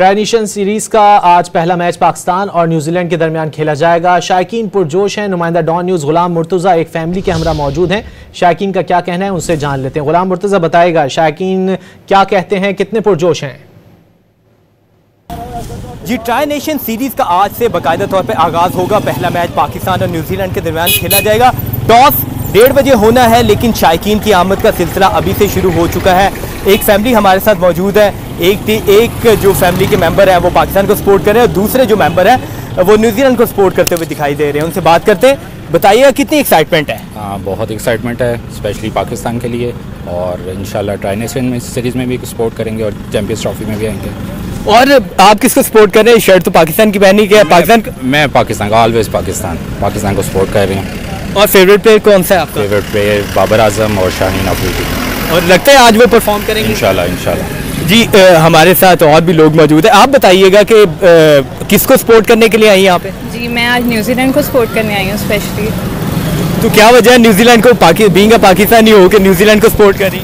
Tri nation series का आज पहला मैच पाकिस्तान और न्यूजीलैंड के दरमियान खेला जाएगा। शायकीन पुरजोश हैं। नुमाइंदा डॉन न्यूज़ गुलाम मुर्तज़ा एक फैमिली के हमरा मौजूद हैं। शायकीन का क्या कहना है उनसे जान लेते हैं। गुलाम मुर्तज़ा बताएगा, शायकीन क्या कहते हैं, कितने पुरजोश हैं? जी, ट्राई नेशन सीरीज का आज से बाकायदा तौर पे आगाज होगा। पहला मैच पाकिस्तान और न्यूजीलैंड के दरमियान खेला जाएगा। टॉस 1:30 बजे होना है, लेकिन शायकीन की आमद का सिलसिला अभी से शुरू हो चुका है। एक फैमिली हमारे साथ मौजूद है। एक जो फैमिली के मेंबर है वो पाकिस्तान को सपोर्ट कर रहे हैं और दूसरे जो मेंबर है वो न्यूजीलैंड को सपोर्ट करते हुए दिखाई दे रहे हैं। उनसे बात करते हैं। बताइएगा कितनी एक्साइटमेंट है? बहुत एक्साइटमेंट है, स्पेशली पाकिस्तान के लिए, और इंशाल्लाह ट्राई नेशन सीरीज़ में भी सपोर्ट करेंगे और चैंपियंस ट्रॉफी में भी आएंगे। और आप किसको सपोर्ट कर रहे हैं? शर्ट तो पाकिस्तान की पहनी है। मैं पाकिस्तान का, ऑलवेज पाकिस्तान को सपोर्ट कर रही हूँ। और फेवरेट प्लेयर कौन सा है आपका? फेवरेट प्लेयर बाबर आजम और शाहीन अफरीदी। और लगता है आज वो परफॉर्म करेंगे इंशाल्लाह। जी, हमारे साथ और भी लोग मौजूद हैं। आप बताइएगा कि किसको सपोर्ट करने के लिए आई हैं यहाँ पे? जी, मैं आज न्यूजीलैंड को सपोर्ट करने आई हूँ स्पेशली। तो क्या वजह है न्यूजीलैंड को बीइंग अ पाकिस्तानी हो के न्यूजीलैंड को सपोर्ट कर रही?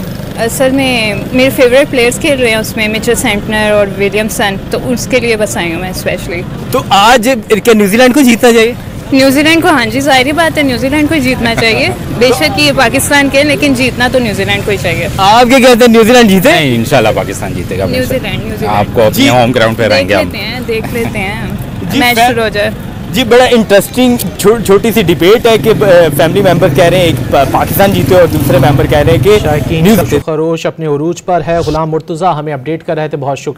असल में मेरे फेवरेट प्लेयर्स खेल रहे हैं उसमें, मिचेल सेंटनर और विलियमसन, तो उसके लिए बस आई हूँ मैं स्पेशली। तो आज क्या न्यूजीलैंड को जीतना चाहिए? न्यूजीलैंड को, हाँ जी, जाहिर बात है न्यूजीलैंड को ही जीतना चाहिए। बेशक ये पाकिस्तान के, लेकिन जीतना तो न्यूजीलैंड को ही चाहिए। आप क्या कहते हैं, न्यूजीलैंड जीते? नहीं, इंशाल्लाह पाकिस्तान जीतेगा। न्यूजीलैंड आपको अपने होम ग्राउंड पे रहेंगे हम। देख लेते हैं मैच शुरू हो जाए। जी, बड़ा इंटरेस्टिंग छोटी सी डिबेट है कि फैमिली मेंबर कह रहे हैं एक पाकिस्तान जीते और दूसरे मेंबर कह रहे हैं कि शायकीन खरोश अपने उरूज पर है। गुलाम मुर्तज़ा हमें अपडेट कर रहे थे, बहुत शुक्रिया।